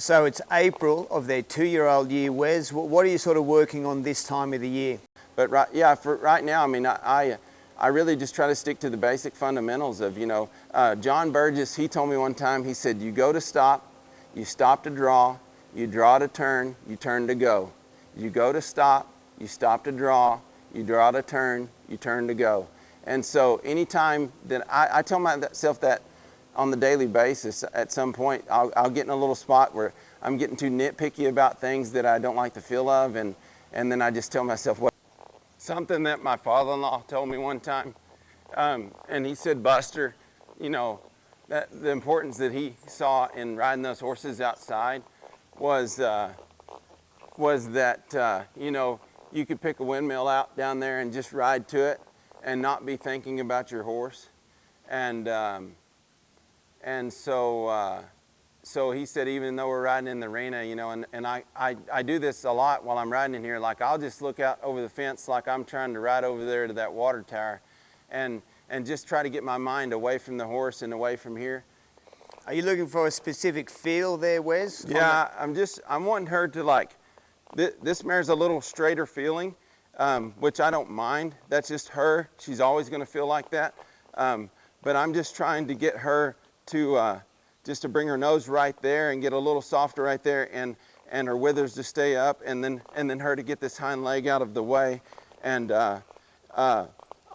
So it's April of their 2-year-old year. Wes, what are you sort of working on this time of the year? But for right now, I mean, I really just try to stick to the basic fundamentals of, John Burgess, he told me one time, he said, you go to stop, you stop to draw, you draw to turn, you turn to go. You go to stop, you stop to draw, you draw to turn, you turn to go. And so anytime that I tell myself that on the daily basis, at some point, I'll get in a little spot where I'm getting too nitpicky about things that I don't like the feel of, and then I just tell myself, well, something that my father-in-law told me one time, and he said, Buster, that the importance that he saw in riding those horses outside was that, you could pick a windmill out down there and just ride to it and not be thinking about your horse. So he said, even though we're riding in the arena, and I do this a lot while I'm riding in here, like I'll just look out over the fence like I'm trying to ride over there to that water tower and just try to get my mind away from the horse and away from here. Are you looking for a specific feel there, Wes? Yeah, I'm wanting her to this mare's a little straighter feeling, which I don't mind. That's just her. She's always going to feel like that. But I'm just trying to get her to just to bring her nose right there and get a little softer right there, and her withers to stay up, and then her to get this hind leg out of the way. And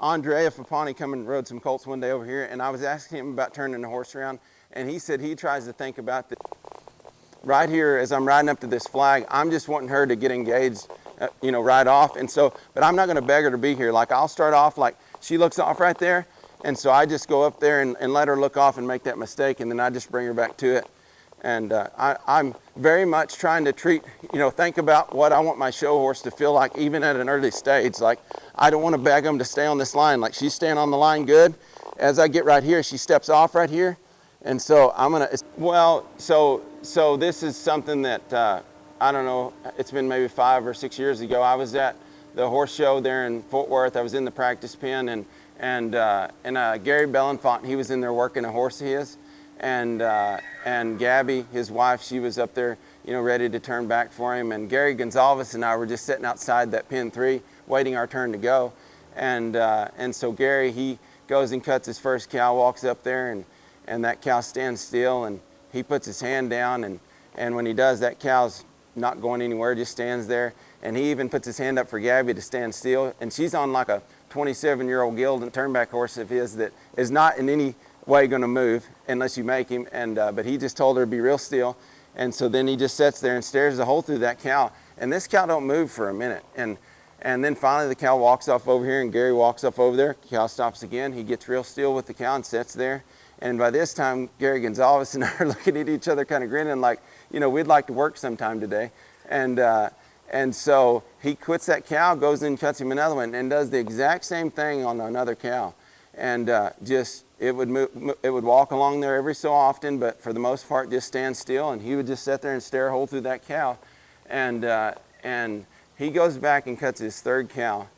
Andrea Frappani come and rode some colts one day over here, and I was asking him about turning the horse around, and he said he tries to think about this. Right here, as I'm riding up to this flag, I'm just wanting her to get engaged, right off. And so, but I'm not going to beg her to be here. Like I'll start off like she looks off right there, and so I just go up there and let her look off and make that mistake, and then I just bring her back to it. And I'm very much trying to think about what I want my show horse to feel like, even at an early stage. Like I don't want to beg them to stay on this line. Like she's staying on the line good. As I get right here, she steps off right here. And so so this is something that, I don't know, it's been maybe 5 or 6 years ago. I was at the horse show there in Fort Worth. I was in the practice pen, and Gary Bellenfant, he was in there working a horse of his. And Gabby, his wife, she was up there, ready to turn back for him. And Gary Gonzalez and I were just sitting outside that pen 3, waiting our turn to go. And so Gary, he goes and cuts his first cow, walks up there, and that cow stands still, and he puts his hand down, and when he does, that cow's not going anywhere, just stands there. And he even puts his hand up for Gabby to stand still, and she's on like a 27-year-old gelded turnback horse of his that is not in any way going to move unless you make him. But he just told her to be real still, and so then he just sits there and stares the whole through that cow, and this cow don't move for a minute. And then finally the cow walks off over here, and Gary walks up over there. Cow stops again. He gets real still with the cow and sits there. And by this time, Gary Gonzalez and I are looking at each other kind of grinning like, we'd like to work sometime today. And so he quits that cow, goes in and cuts him another one, and does the exact same thing on another cow. And it would walk along there every so often, but for the most part just stand still, and he would just sit there and stare a hole through that cow. And he goes back and cuts his third cow.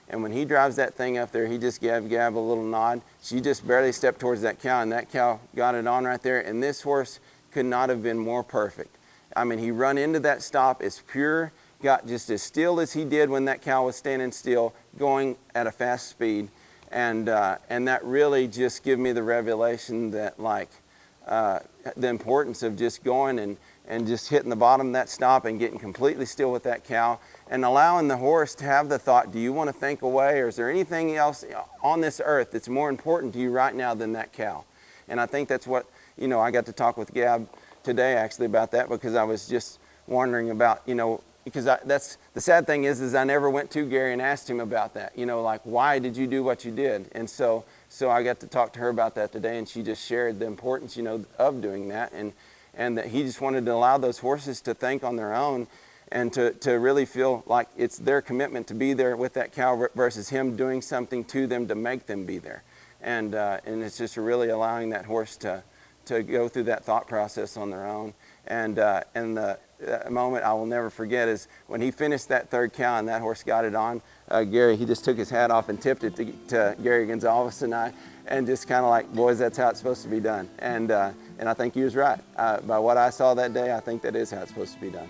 And when he drives that thing up there, he just gab a little nod. She just barely stepped towards that cow, and that cow got it on right there. And this horse could not have been more perfect. I mean, he run into that stop as pure, got just as still as he did when that cow was standing still, going at a fast speed. And that really just gave me the revelation that, the importance of just going and just hitting the bottom of that stop and getting completely still with that cow, and allowing the horse to have the thought, do you want to think away, or is there anything else on this earth that's more important to you right now than that cow? And I think that's what, I got to talk with Gab today actually about that, because I was just wondering about, because that's the sad thing is I never went to Gary and asked him about that, why did you do what you did? And so I got to talk to her about that today, and she just shared the importance, of doing that, and that he just wanted to allow those horses to think on their own, and to really feel like it's their commitment to be there with that cow versus him doing something to them to make them be there. And it's just really allowing that horse to go through that thought process on their own. And the moment I will never forget is when he finished that third cow and that horse got it on, Gary, he just took his hat off and tipped it to Gary Gonzalez and I. and just kind of like, boys, that's how it's supposed to be done. And I think he was right. By what I saw that day, I think that is how it's supposed to be done.